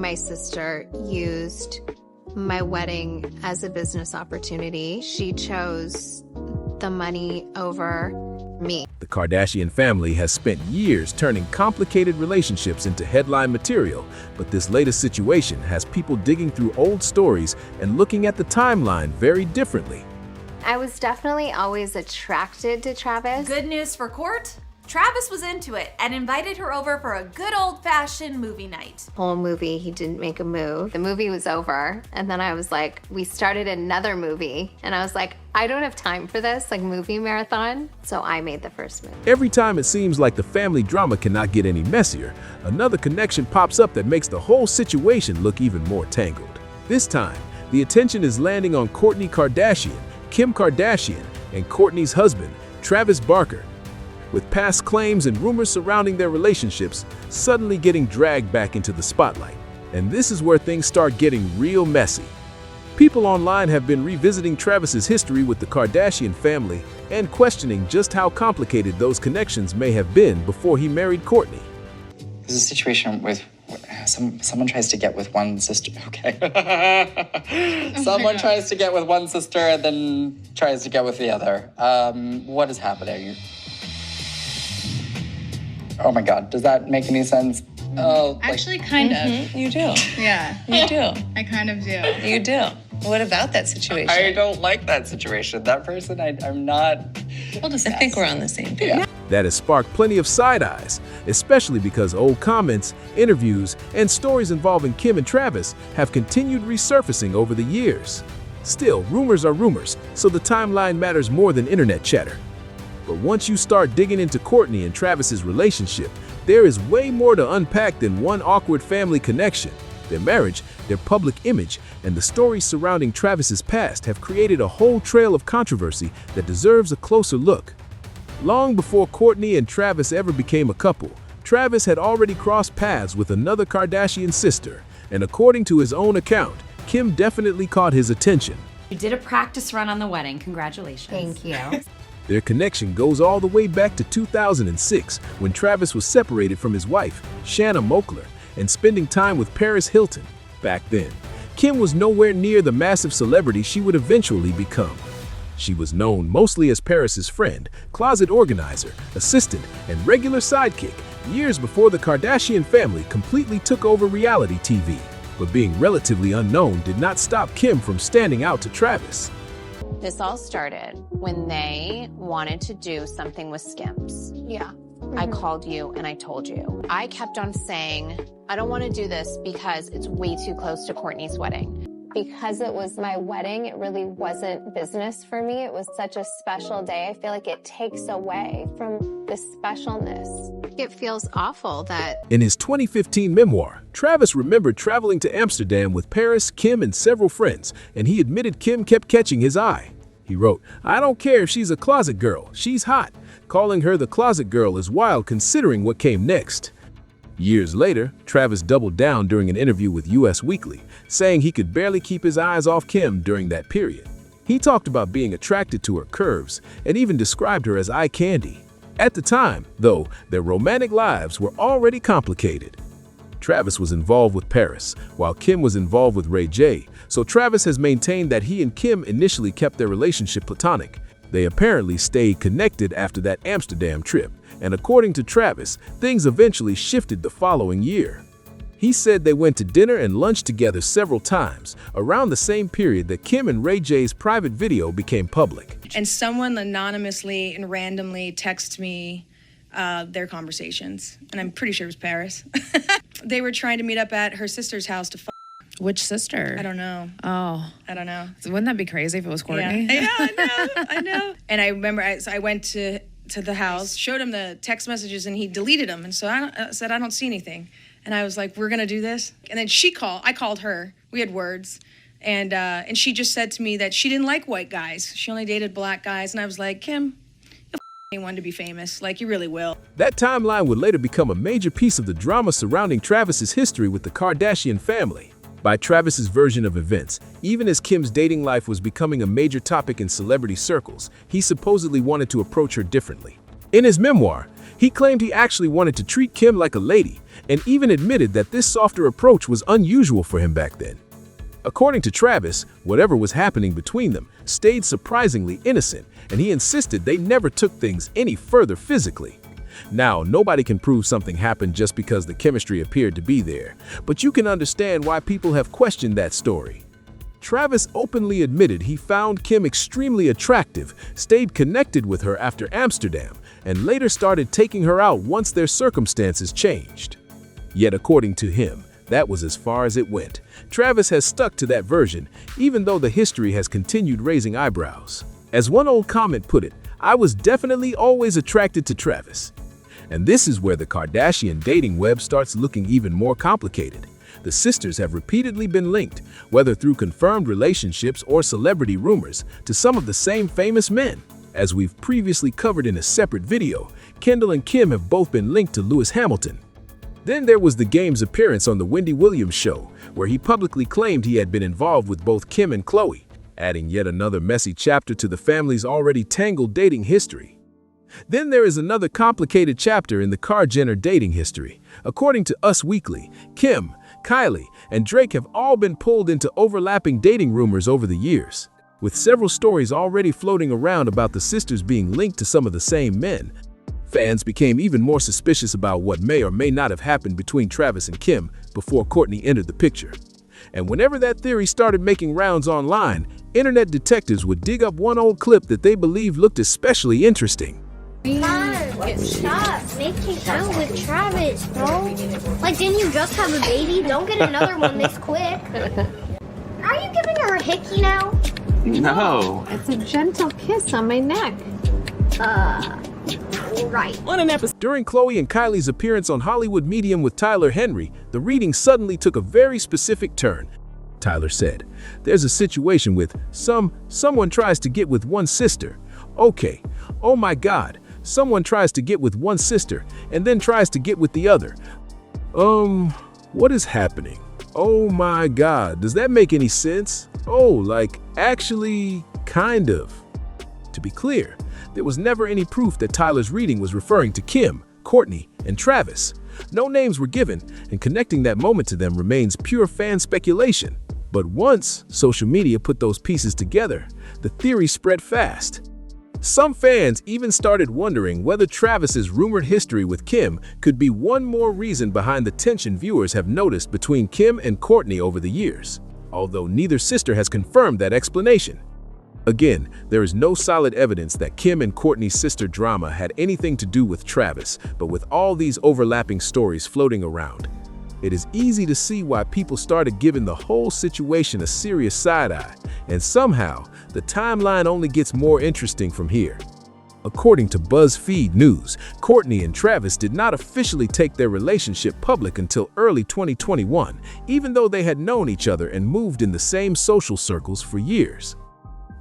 my sister used my wedding as a business opportunity. She chose the money over me. The Kardashian family has spent years turning complicated relationships into headline material, but this latest situation has people digging through old stories and looking at the timeline very differently. I was definitely always attracted to Travis. Good news for Kourt. Travis was into it and invited her over for a good old-fashioned movie night. Whole movie, he didn't make a move. The movie was over, and then I was like, we started another movie, and I was like, I don't have time for this, like movie marathon, so I made the first movie. Every time it seems like the family drama cannot get any messier, another connection pops up that makes the whole situation look even more tangled. This time, the attention is landing on Kourtney Kardashian, Kim Kardashian, and Kourtney's husband, Travis Barker, with past claims and rumors surrounding their relationships suddenly getting dragged back into the spotlight. And this is where things start getting real messy. People online have been revisiting Travis's history with the Kardashian family and questioning just how complicated those connections may have been before he married Kourtney. There's a situation with someone tries to get with one sister. Okay. Someone tries to get with one sister and then tries to get with the other. What is happening? Oh my God, does that make any sense? Oh, actually, kind of. You do. Yeah. You do. I kind of do. You do. What about that situation? I don't like that situation. That person, I'm not. We'll discuss. I think we're on the same page. Yeah. That has sparked plenty of side eyes, especially because old comments, interviews, and stories involving Kim and Travis have continued resurfacing over the years. Still, rumors are rumors, so the timeline matters more than internet chatter. But once you start digging into Kourtney and Travis's relationship, there is way more to unpack than one awkward family connection. Their marriage, their public image, and the stories surrounding Travis's past have created a whole trail of controversy that deserves a closer look. Long before Kourtney and Travis ever became a couple, Travis had already crossed paths with another Kardashian sister, and according to his own account, Kim definitely caught his attention. You did a practice run on the wedding. Congratulations. Thank you. Their connection goes all the way back to 2006, when Travis was separated from his wife, Shanna Moakler, and spending time with Paris Hilton. Back then, Kim was nowhere near the massive celebrity she would eventually become. She was known mostly as Paris's friend, closet organizer, assistant, and regular sidekick years before the Kardashian family completely took over reality TV. But being relatively unknown did not stop Kim from standing out to Travis. This all started when they wanted to do something with Skims. Yeah. I called you and I told you. I kept on saying, I don't want to do this because it's way too close to Kourtney's wedding. Because it was my wedding, it really wasn't business for me. It was such a special day. I feel like it takes away from the specialness. It feels awful that... In his 2015 memoir, Travis remembered traveling to Amsterdam with Paris, Kim, and several friends, and he admitted Kim kept catching his eye. He wrote, "I don't care if she's a closet girl, she's hot." Calling her the closet girl is wild considering what came next. Years later, Travis doubled down during an interview with US Weekly, saying he could barely keep his eyes off Kim during that period. He talked about being attracted to her curves and even described her as eye candy. At the time, though, their romantic lives were already complicated. Travis was involved with Paris, while Kim was involved with Ray J, so Travis has maintained that he and Kim initially kept their relationship platonic. They apparently stayed connected after that Amsterdam trip, and according to Travis, things eventually shifted the following year. He said they went to dinner and lunch together several times, around the same period that Kim and Ray J's private video became public. And someone anonymously and randomly texted me their conversations, and I'm pretty sure it was Paris. They were trying to meet up at her sister's house to Which sister? I don't know. Oh. I don't know. So wouldn't that be crazy if it was Kourtney? Yeah, I know. And I remember, I went to the house, showed him the text messages, and he deleted them. And so I said, I don't see anything. And I was like, we're going to do this? And then I called her. We had words. And she just said to me that she didn't like white guys. She only dated black guys. And I was like, Kim, you'll anyone to be famous. Like, you really will. That timeline would later become a major piece of the drama surrounding Travis's history with the Kardashian family. By Travis's version of events, even as Kim's dating life was becoming a major topic in celebrity circles, he supposedly wanted to approach her differently. In his memoir, He claimed he actually wanted to treat Kim like a lady, and even admitted that this softer approach was unusual for him back then. According to Travis, whatever was happening between them stayed surprisingly innocent, and he insisted they never took things any further physically. Now, nobody can prove something happened just because the chemistry appeared to be there, but you can understand why people have questioned that story. Travis openly admitted he found Kim extremely attractive, stayed connected with her after Amsterdam, and later started taking her out once their circumstances changed. Yet according to him, that was as far as it went. Travis has stuck to that version, even though the history has continued raising eyebrows. As one old comment put it, "I was definitely always attracted to Travis." And this is where the Kardashian dating web starts looking even more complicated. The sisters have repeatedly been linked, whether through confirmed relationships or celebrity rumors, to some of the same famous men. As we've previously covered in a separate video, Kendall and Kim have both been linked to Lewis Hamilton. Then there was the Game's appearance on the Wendy Williams show, where he publicly claimed he had been involved with both Kim and Khloe, adding yet another messy chapter to the family's already tangled dating history. Then there is another complicated chapter in the Kar-Jenner dating history. According to Us Weekly, Kim, Kylie, and Drake have all been pulled into overlapping dating rumors over the years. With several stories already floating around about the sisters being linked to some of the same men, fans became even more suspicious about what may or may not have happened between Travis and Kim before Kourtney entered the picture. And whenever that theory started making rounds online, internet detectives would dig up one old clip that they believed looked especially interesting. Mom, stop making out with Travis, bro. Like, didn't you just have a baby? Don't get another one this quick. Are you giving her a hickey now? No. It's a gentle kiss on my neck. Right. During Khloe and Kylie's appearance on Hollywood Medium with Tyler Henry, the reading suddenly took a very specific turn. Tyler said, "There's a situation with someone tries to get with one sister. Okay, oh my God. Someone tries to get with one sister and then tries to get with the other. What is happening? Oh my God, does that make any sense? Oh, like, actually, kind of." To be clear, there was never any proof that Tyler's reading was referring to Kim, Kourtney, and Travis. No names were given, and connecting that moment to them remains pure fan speculation. But once social media put those pieces together, the theory spread fast. Some fans even started wondering whether Travis's rumored history with Kim could be one more reason behind the tension viewers have noticed between Kim and Kourtney over the years, although neither sister has confirmed that explanation. Again, there is no solid evidence that Kim and Kourtney's sister drama had anything to do with Travis, but with all these overlapping stories floating around, it is easy to see why people started giving the whole situation a serious side-eye, and somehow, the timeline only gets more interesting from here. According to BuzzFeed News, Kourtney and Travis did not officially take their relationship public until early 2021, even though they had known each other and moved in the same social circles for years.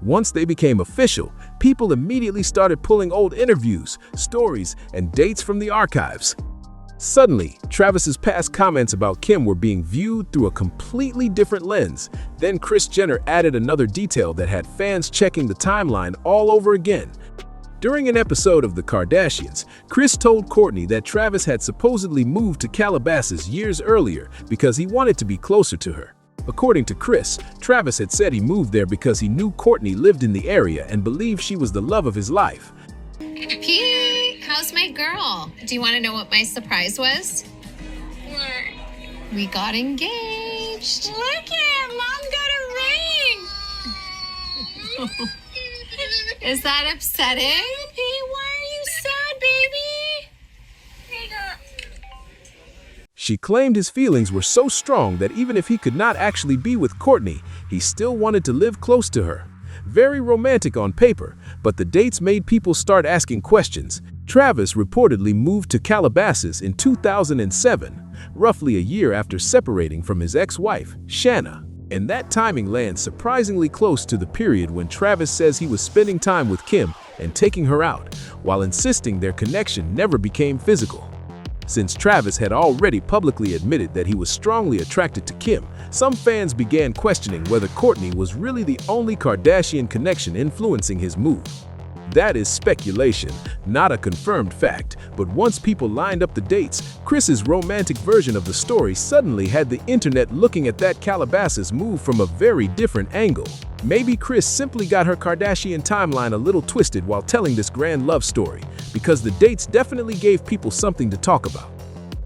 Once they became official, people immediately started pulling old interviews, stories, and dates from the archives. Suddenly, Travis's past comments about Kim were being viewed through a completely different lens. Then Kris Jenner added another detail that had fans checking the timeline all over again. During an episode of The Kardashians, Kris told Kourtney that Travis had supposedly moved to Calabasas years earlier because he wanted to be closer to her. According to Kris, Travis had said he moved there because he knew Kourtney lived in the area and believed she was the love of his life. Pete, how's my girl? Do you want to know what my surprise was? What? We got engaged. Look at Mom got a ring. Is that upsetting? Pete, why are you sad, baby? She claimed his feelings were so strong that even if he could not actually be with Kourtney, he still wanted to live close to her. Very romantic on paper, but the dates made people start asking questions. Travis reportedly moved to Calabasas in 2007, roughly a year after separating from his ex-wife, Shanna. And that timing lands surprisingly close to the period when Travis says he was spending time with Kim and taking her out, while insisting their connection never became physical. Since Travis had already publicly admitted that he was strongly attracted to Kim, some fans began questioning whether Kourtney was really the only Kardashian connection influencing his move. That is speculation, not a confirmed fact, but once people lined up the dates, Kris's romantic version of the story suddenly had the internet looking at that Calabasas move from a very different angle. Maybe Kris simply got her Kardashian timeline a little twisted while telling this grand love story, because the dates definitely gave people something to talk about.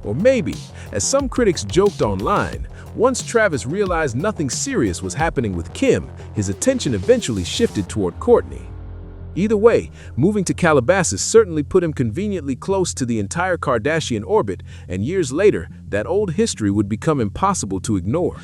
Or maybe, as some critics joked online, once Travis realized nothing serious was happening with Kim, his attention eventually shifted toward Kourtney. Either way, moving to Calabasas certainly put him conveniently close to the entire Kardashian orbit, and years later, that old history would become impossible to ignore.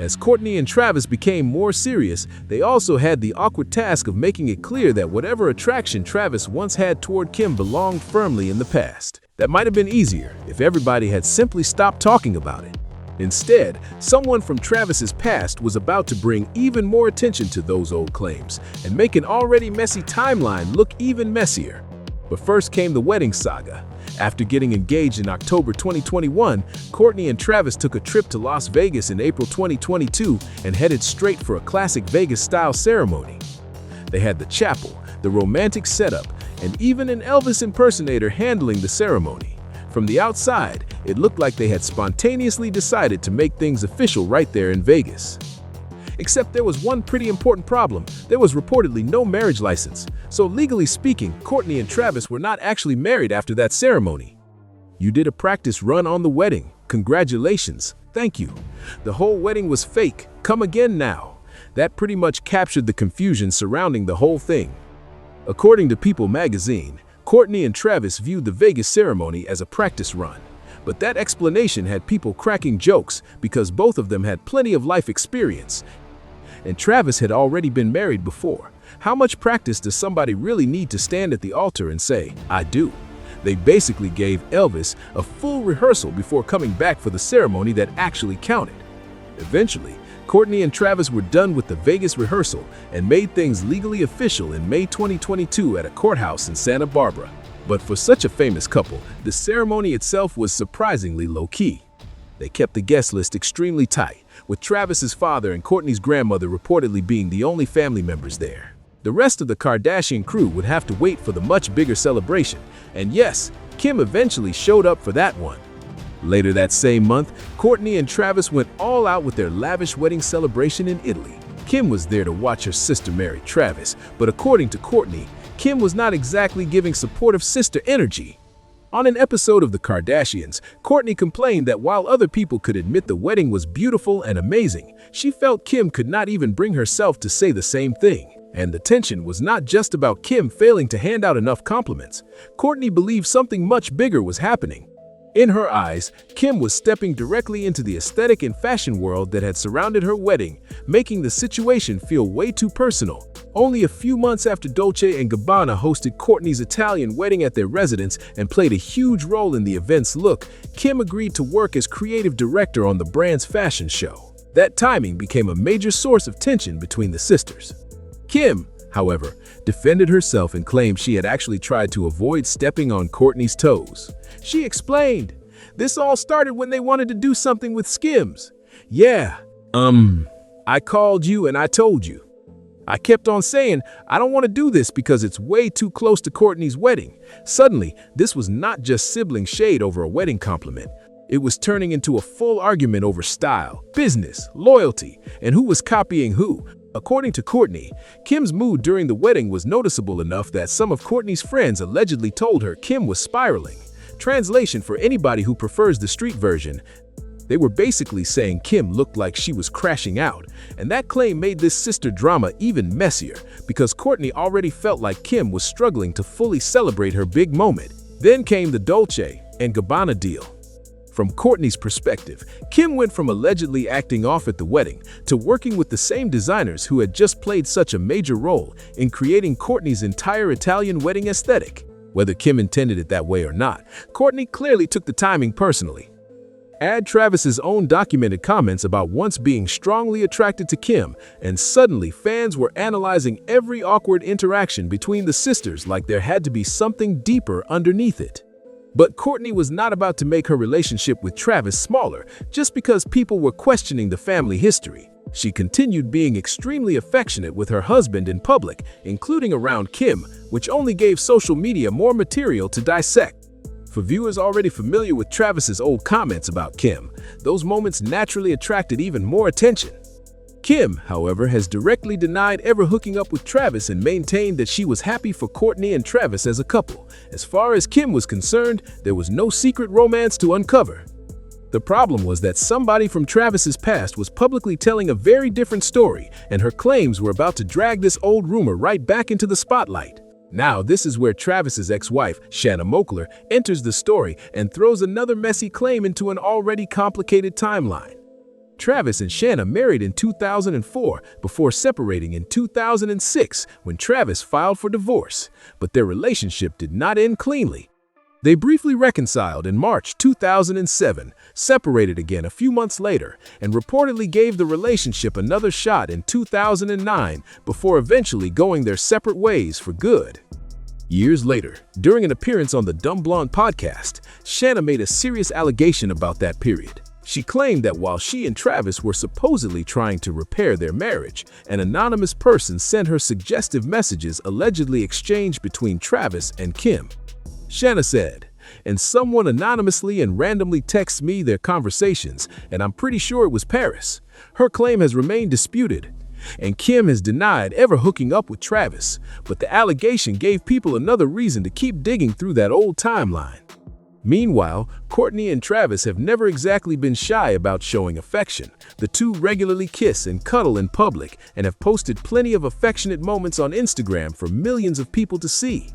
As Kourtney and Travis became more serious, they also had the awkward task of making it clear that whatever attraction Travis once had toward Kim belonged firmly in the past. That might have been easier if everybody had simply stopped talking about it. Instead, someone from Travis's past was about to bring even more attention to those old claims and make an already messy timeline look even messier. But first came the wedding saga. After getting engaged in October 2021, Kourtney and Travis took a trip to Las Vegas in April 2022 and headed straight for a classic Vegas-style ceremony. They had the chapel, the romantic setup, and even an Elvis impersonator handling the ceremony. From the outside, it looked like they had spontaneously decided to make things official right there in Vegas. Except there was one pretty important problem. There was reportedly no marriage license. So legally speaking, Kourtney and Travis were not actually married after that ceremony. You did a practice run on the wedding. Congratulations. Thank you. The whole wedding was fake. Come again now. That pretty much captured the confusion surrounding the whole thing. According to People magazine, Kourtney and Travis viewed the Vegas ceremony as a practice run. But that explanation had people cracking jokes because both of them had plenty of life experience. And Travis had already been married before. How much practice does somebody really need to stand at the altar and say, "I do"? They basically gave Elvis a full rehearsal before coming back for the ceremony that actually counted. Eventually, Kourtney and Travis were done with the Vegas rehearsal and made things legally official in May 2022 at a courthouse in Santa Barbara. But for such a famous couple, the ceremony itself was surprisingly low-key. They kept the guest list extremely tight, with Travis's father and Kourtney's grandmother reportedly being the only family members there. The rest of the Kardashian crew would have to wait for the much bigger celebration, and yes, Kim eventually showed up for that one. Later that same month, Kourtney and Travis went all out with their lavish wedding celebration in Italy. Kim was there to watch her sister marry Travis, but according to Kourtney, Kim was not exactly giving supportive sister energy. On an episode of The Kardashians, Kourtney complained that while other people could admit the wedding was beautiful and amazing, she felt Kim could not even bring herself to say the same thing. And the tension was not just about Kim failing to hand out enough compliments. Kourtney believed something much bigger was happening. In her eyes, Kim was stepping directly into the aesthetic and fashion world that had surrounded her wedding, making the situation feel way too personal. Only a few months after Dolce & Gabbana hosted Kourtney's Italian wedding at their residence and played a huge role in the event's look, Kim agreed to work as creative director on the brand's fashion show. That timing became a major source of tension between the sisters. Kim, however, defended herself and claimed she had actually tried to avoid stepping on Kourtney's toes. She explained, "This all started when they wanted to do something with Skims. Yeah, I called you and I told you. I kept on saying, I don't want to do this because it's way too close to Kourtney's wedding." Suddenly, this was not just sibling shade over a wedding compliment. It was turning into a full argument over style, business, loyalty, and who was copying who. According to Kourtney, Kim's mood during the wedding was noticeable enough that some of Kourtney's friends allegedly told her Kim was spiraling. Translation for anybody who prefers the street version, they were basically saying Kim looked like she was crashing out, and that claim made this sister drama even messier because Kourtney already felt like Kim was struggling to fully celebrate her big moment. Then came the Dolce & Gabbana deal. From Kourtney's perspective, Kim went from allegedly acting off at the wedding to working with the same designers who had just played such a major role in creating Kourtney's entire Italian wedding aesthetic. Whether Kim intended it that way or not, Kourtney clearly took the timing personally. Add Travis's own documented comments about once being strongly attracted to Kim, and suddenly fans were analyzing every awkward interaction between the sisters like there had to be something deeper underneath it. But Kourtney was not about to make her relationship with Travis smaller just because people were questioning the family history. She continued being extremely affectionate with her husband in public, including around Kim, which only gave social media more material to dissect. For viewers already familiar with Travis's old comments about Kim, those moments naturally attracted even more attention. Kim, however, has directly denied ever hooking up with Travis and maintained that she was happy for Kourtney and Travis as a couple. As far as Kim was concerned, there was no secret romance to uncover. The problem was that somebody from Travis's past was publicly telling a very different story, and her claims were about to drag this old rumor right back into the spotlight. Now, this is where Travis's ex-wife, Shanna Moakler, enters the story and throws another messy claim into an already complicated timeline. Travis and Shanna married in 2004 before separating in 2006 when Travis filed for divorce, but their relationship did not end cleanly. They briefly reconciled in March 2007, separated again a few months later, and reportedly gave the relationship another shot in 2009 before eventually going their separate ways for good. Years later, during an appearance on the Dumb Blonde podcast, Shanna made a serious allegation about that period. She claimed that while she and Travis were supposedly trying to repair their marriage, an anonymous person sent her suggestive messages allegedly exchanged between Travis and Kim. Shanna said, "And someone anonymously and randomly texts me their conversations, and I'm pretty sure it was Paris." Her claim has remained disputed, and Kim has denied ever hooking up with Travis, but the allegation gave people another reason to keep digging through that old timeline. Meanwhile, Kourtney and Travis have never exactly been shy about showing affection. The two regularly kiss and cuddle in public and have posted plenty of affectionate moments on Instagram for millions of people to see.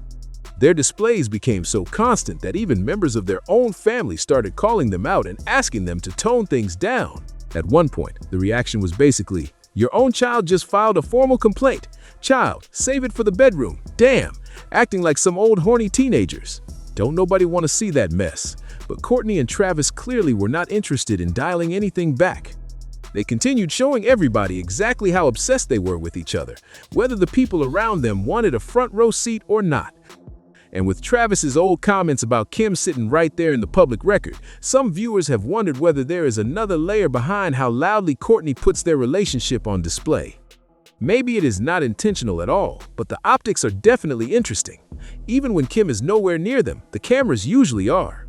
Their displays became so constant that even members of their own family started calling them out and asking them to tone things down. At one point, the reaction was basically, "Your own child just filed a formal complaint. Child, save it for the bedroom. Damn," acting like some old horny teenagers. Don't nobody want to see that mess. But Kourtney and Travis clearly were not interested in dialing anything back. They continued showing everybody exactly how obsessed they were with each other, whether the people around them wanted a front row seat or not. And with Travis's old comments about Kim sitting right there in the public record, some viewers have wondered whether there is another layer behind how loudly Kourtney puts their relationship on display. Maybe it is not intentional at all, but the optics are definitely interesting. Even when Kim is nowhere near them, the cameras usually are.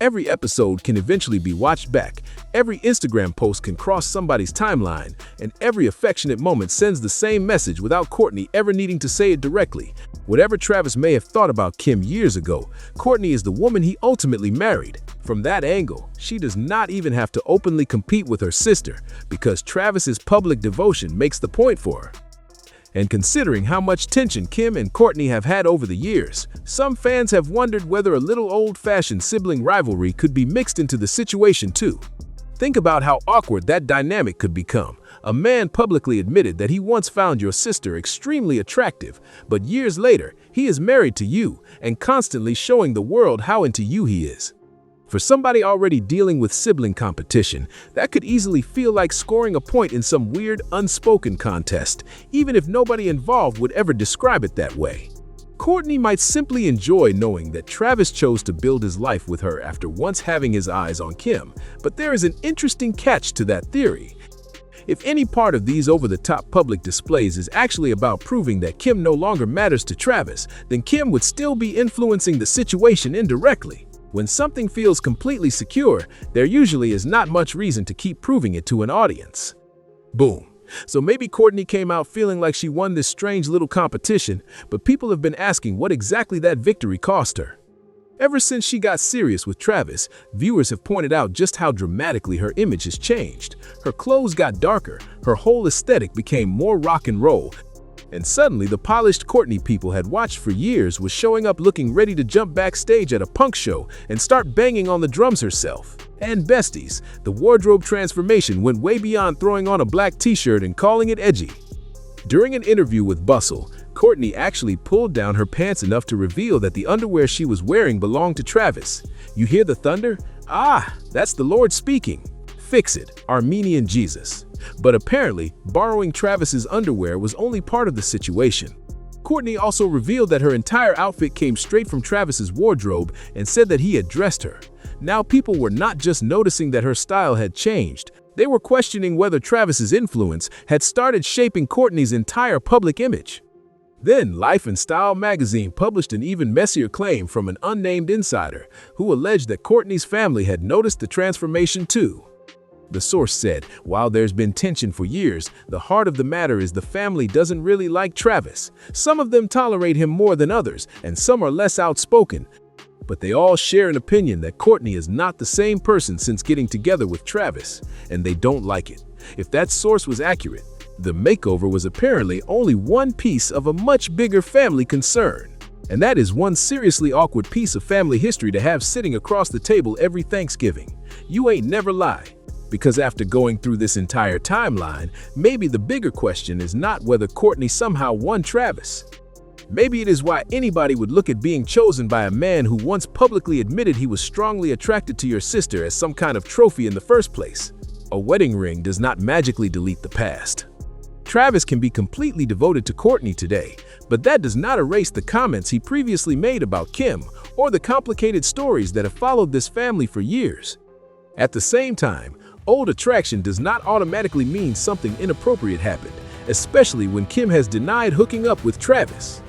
Every episode can eventually be watched back, every Instagram post can cross somebody's timeline, and every affectionate moment sends the same message without Kourtney ever needing to say it directly. Whatever Travis may have thought about Kim years ago, Kourtney is the woman he ultimately married. From that angle, she does not even have to openly compete with her sister, because Travis's public devotion makes the point for her. And considering how much tension Kim and Kourtney have had over the years, some fans have wondered whether a little old-fashioned sibling rivalry could be mixed into the situation too. Think about how awkward that dynamic could become. A man publicly admitted that he once found your sister extremely attractive, but years later, he is married to you and constantly showing the world how into you he is. For somebody already dealing with sibling competition, that could easily feel like scoring a point in some weird, unspoken contest, even if nobody involved would ever describe it that way. Kourtney might simply enjoy knowing that Travis chose to build his life with her after once having his eyes on Kim, but there is an interesting catch to that theory. If any part of these over-the-top public displays is actually about proving that Kim no longer matters to Travis, then Kim would still be influencing the situation indirectly. When something feels completely secure, there usually is not much reason to keep proving it to an audience. Boom. So maybe Kourtney came out feeling like she won this strange little competition, but people have been asking what exactly that victory cost her. Ever since she got serious with Travis, viewers have pointed out just how dramatically her image has changed. Her clothes got darker, her whole aesthetic became more rock and roll, and suddenly the polished Kourtney people had watched for years was showing up looking ready to jump backstage at a punk show and start banging on the drums herself. And besties, the wardrobe transformation went way beyond throwing on a black t-shirt and calling it edgy. During an interview with Bustle, Kourtney actually pulled down her pants enough to reveal that the underwear she was wearing belonged to Travis. You hear the thunder? Ah, that's the Lord speaking. Fix it, Armenian Jesus. But apparently, borrowing Travis's underwear was only part of the situation. Kourtney also revealed that her entire outfit came straight from Travis's wardrobe and said that he had dressed her. Now people were not just noticing that her style had changed, They were questioning whether Travis's influence had started shaping Kourtney's entire public image. Then, Life and Style magazine published an even messier claim from an unnamed insider who alleged that Kourtney's family had noticed the transformation too. The source said, while there's been tension for years, the heart of the matter is the family doesn't really like Travis. Some of them tolerate him more than others, and some are less outspoken. But they all share an opinion that Kourtney is not the same person since getting together with Travis, and they don't like it. If that source was accurate, the makeover was apparently only one piece of a much bigger family concern. And that is one seriously awkward piece of family history to have sitting across the table every Thanksgiving. You ain't never lie. Because after going through this entire timeline, maybe the bigger question is not whether Kourtney somehow won Travis. Maybe it is why anybody would look at being chosen by a man who once publicly admitted he was strongly attracted to your sister as some kind of trophy in the first place. A wedding ring does not magically delete the past. Travis can be completely devoted to Kourtney today, but that does not erase the comments he previously made about Kim or the complicated stories that have followed this family for years. At the same time, old attraction does not automatically mean something inappropriate happened, especially when Kim has denied hooking up with Travis.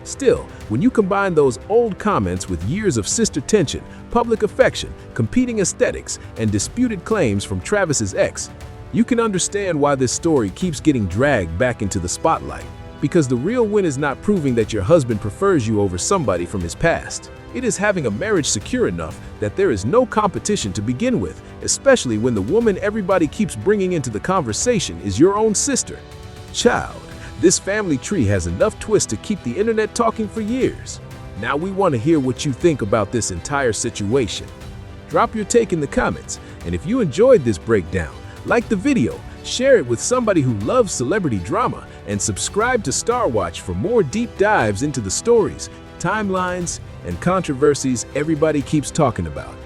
Still, when you combine those old comments with years of sister tension, public affection, competing aesthetics, and disputed claims from Travis's ex, you can understand why this story keeps getting dragged back into the spotlight. Because the real win is not proving that your husband prefers you over somebody from his past. It is having a marriage secure enough that there is no competition to begin with, especially when the woman everybody keeps bringing into the conversation is your own sister. Child, this family tree has enough twists to keep the internet talking for years. Now we want to hear what you think about this entire situation. Drop your take in the comments, and if you enjoyed this breakdown, like the video, share it with somebody who loves celebrity drama, and subscribe to Star Watch for more deep dives into the stories, timelines, and controversies everybody keeps talking about.